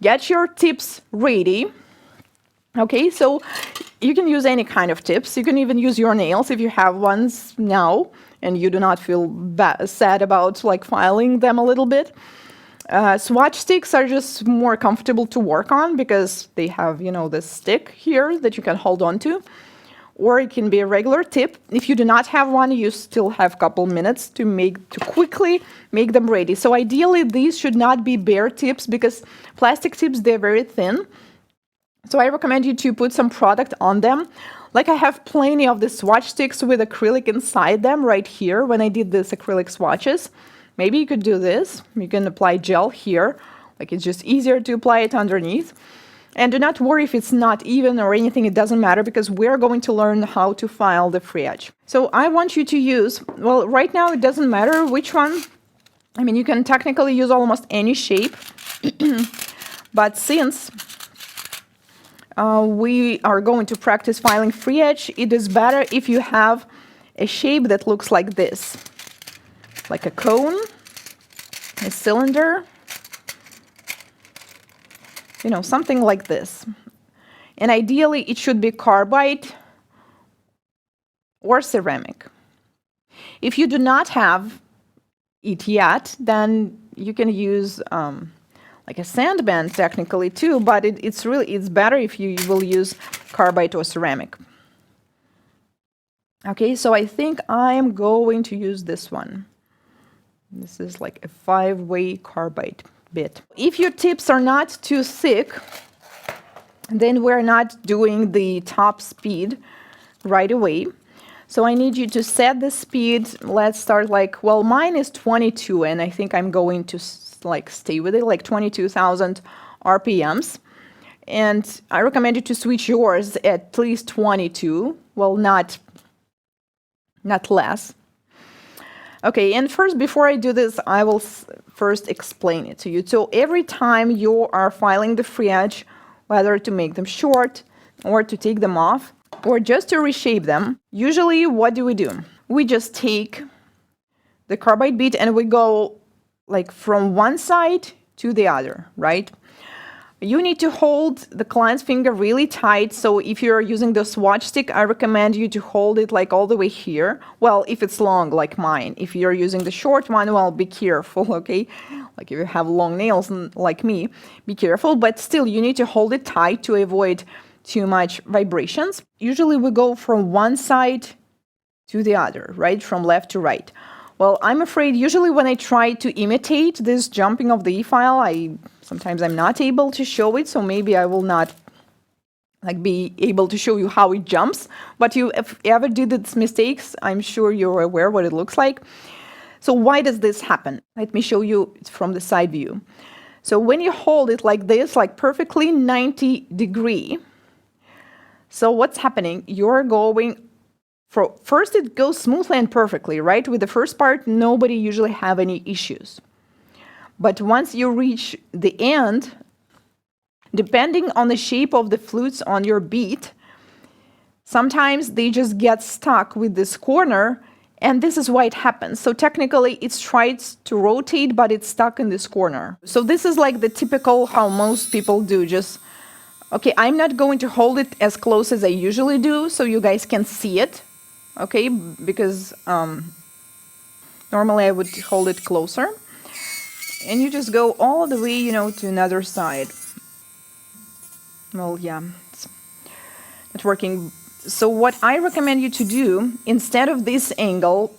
get your tips ready. Okay, so you can use any kind of tips. You can even use your nails if you have ones now and you do not feel sad about like filing them a little bit. Swatch sticks are just more comfortable to work on because they have, you know, this stick here that you can hold on to. Or it can be a regular tip. If you do not have one, you still have a couple minutes to quickly make them ready. So ideally, these should not be bare tips because plastic tips, they're very thin. So I recommend you to put some product on them. Like I have plenty of the swatch sticks with acrylic inside them right here when I did this acrylic swatches. Maybe you could do this. You can apply gel here. Like it's just easier to apply it underneath. And do not worry if it's not even or anything, it doesn't matter because we're going to learn how to file the free edge. So I want you to use, well, right now it doesn't matter which one. I mean, you can technically use almost any shape. But since we are going to practice filing free edge, it is better if you have a shape that looks like this. Like a cone, a cylinder, you know, something like this. And ideally, it should be carbide or ceramic. If you do not have it yet, then you can use like a sandband technically too, but it's better if you will use carbide or ceramic. Okay, so I think I'm going to use this one. This is like a 5-way carbide bit. If your tips are not too thick, then we're not doing the top speed right away. So I need you to set the speed. Let's start like, well, mine is 22, and I think I'm going to like stay with it, like 22,000 RPMs. And I recommend you to switch yours at least 22. Well, not less. Okay, and first, before I do this, I will first explain it to you. So every time you are filing the free edge, whether to make them short or to take them off or just to reshape them, usually what do? We just take the carbide bit and we go like from one side to the other, right? You need to hold the client's finger really tight. So if you're using the swatch stick, I recommend you to hold it like all the way here. Well, if it's long like mine. If you're using the short one, well, be careful, okay? Like if you have long nails like me, be careful. But still, you need to hold it tight to avoid too much vibrations. Usually we go from one side to the other, right? From left to right. Well, I'm afraid usually when I try to imitate this jumping of the E-file, sometimes I'm not able to show it, so maybe I will not like be able to show you how it jumps. But if you ever did these mistakes, I'm sure you're aware what it looks like. So why does this happen? Let me show you from the side view. So when you hold it like this, like perfectly 90 degree, so what's happening? You're going first, it goes smoothly and perfectly, right? With the first part, nobody usually have any issues. But once you reach the end, depending on the shape of the flutes on your bead, sometimes they just get stuck with this corner, and this is why it happens. So technically, it tries to rotate, but it's stuck in this corner. So this is like the typical how most people do. Just, okay, I'm not going to hold it as close as I usually do, so you guys can see it. Okay, because normally I would hold it closer. And you just go all the way, you know, to another side. Well, yeah, it's not working. So what I recommend you to do, instead of this angle,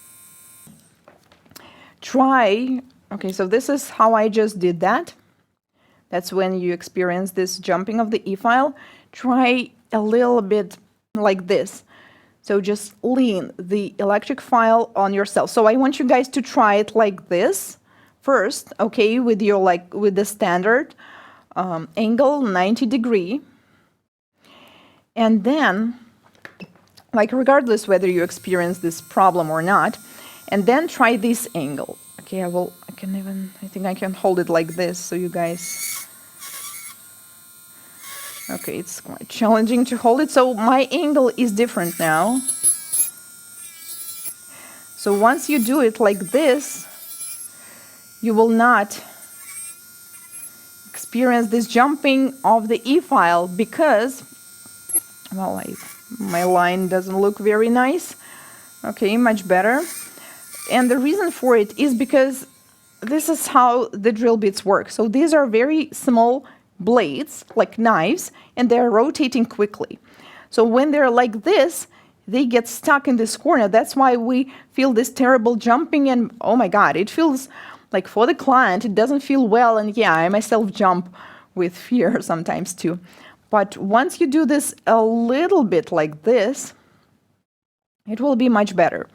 try, okay, so this is how I just did that. That's when you experience this jumping of the E-file. Try a little bit like this. So just lean the electric file on yourself. So I want you guys to try it like this first, okay, with your with the standard angle 90 degree. And then, like regardless whether you experience this problem or not, and then try this angle. Okay, I think I can hold it like this so you guys. Okay, it's quite challenging to hold it. So my angle is different now. So once you do it like this, you will not experience this jumping of the e-file because, well, my line doesn't look very nice. Okay, much better. And the reason for it is because this is how the drill bits work. So these are very small blades, like knives, and they're rotating quickly. So when they're like this, they get stuck in this corner. That's why we feel this terrible jumping, and oh my God, it feels like for the client, it doesn't feel well, and yeah, I myself jump with fear sometimes too. But once you do this a little bit like this, it will be much better.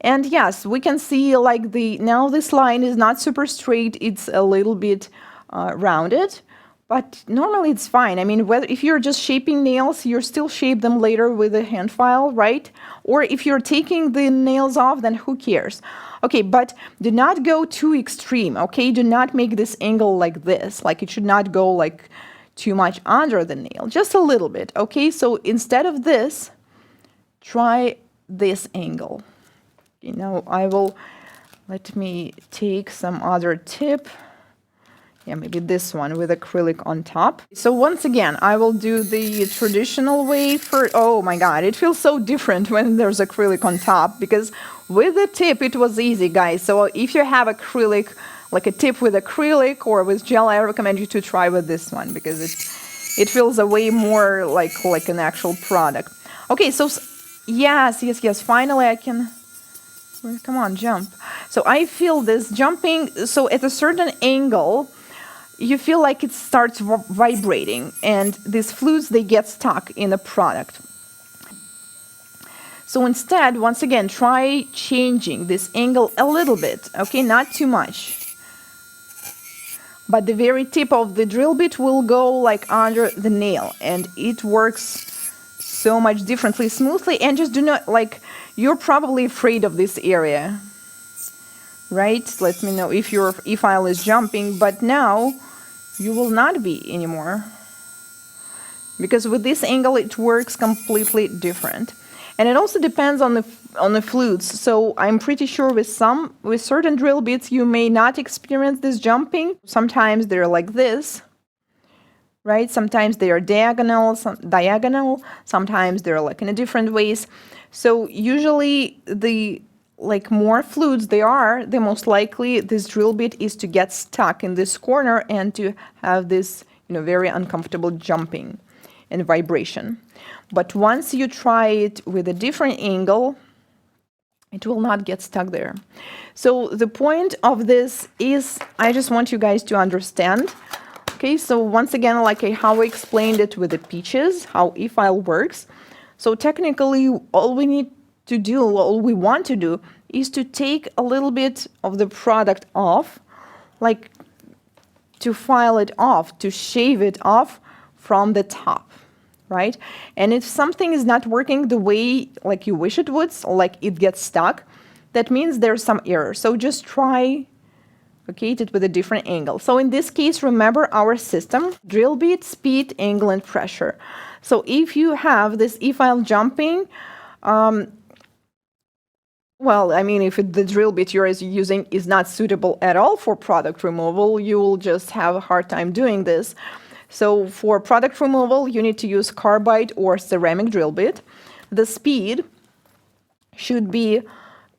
And yes, we can see like now this line is not super straight, it's a little bit rounded, but normally it's fine. I mean, if you're just shaping nails, you still shape them later with a hand file, right? Or if you're taking the nails off, then who cares? Okay, but do not go too extreme, okay? Do not make this angle like this, like it should not go like too much under the nail, just a little bit, okay? So instead of this, try this angle. You know, let me take some other tip. Yeah, maybe this one with acrylic on top. So once again, I will do the traditional way for, oh my God, it feels so different when there's acrylic on top, because with the tip, it was easy, guys. So if you have acrylic, like a tip with acrylic or with gel, I recommend you to try with this one, because it feels a way more like an actual product. Okay, so yes, finally I can, come on, jump. So I feel this jumping, so at a certain angle, you feel like it starts vibrating, and these flutes, they get stuck in the product. So instead, once again, try changing this angle a little bit, okay, not too much. But the very tip of the drill bit will go like under the nail, and it works so much differently, smoothly, and just do not, like, you're probably afraid of this area, right? Let me know if your e-file is jumping, but now you will not be anymore, because with this angle it works completely different. And it also depends on the flutes. So I'm pretty sure with certain drill bits you may not experience this jumping. Sometimes they're like this, right? Sometimes they are diagonal, sometimes they're like in a different ways. So usually the more flutes they are, the most likely this drill bit is to get stuck in this corner and to have this, very uncomfortable jumping and vibration. But once you try it with a different angle, it will not get stuck there. So the point of this is, I just want you guys to understand. Okay, so once again, like how I explained it with the peaches, how e-file works. So technically, all we want to do is to take a little bit of the product off, like to file it off, to shave it off from the top, right? And if something is not working the way like you wish it would, like it gets stuck, that means there's some error. So just try, it with a different angle. So in this case, remember our system: drill bit, speed, angle, and pressure. So if you have this e-file jumping, if the drill bit you're using is not suitable at all for product removal, you will just have a hard time doing this. So for product removal, you need to use carbide or ceramic drill bit. The speed should be,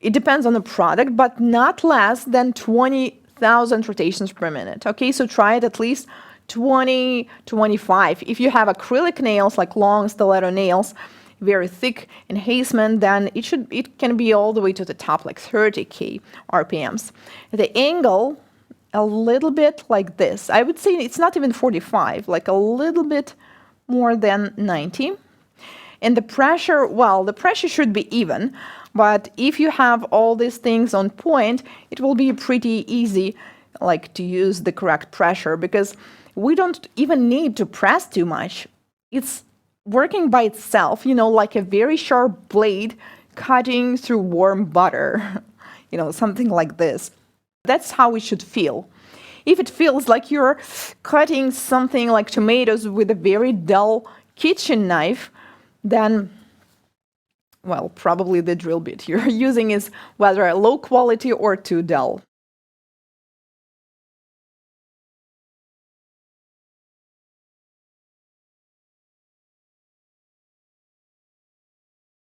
it depends on the product, but not less than 20,000 rotations per minute. Okay, so try it at least 20, 25. If you have acrylic nails, like long stiletto nails, very thick enhancement, then it can be all the way to the top, like 30K RPMs. The angle, a little bit like this. I would say it's not even 45, like a little bit more than 90. And the pressure, the pressure should be even, but if you have all these things on point, it will be pretty easy like to use the correct pressure, because we don't even need to press too much. It's working by itself, like a very sharp blade cutting through warm butter, something like this. That's how it should feel. If it feels like you're cutting something like tomatoes with a very dull kitchen knife, then, probably the drill bit you're using is whether low quality or too dull.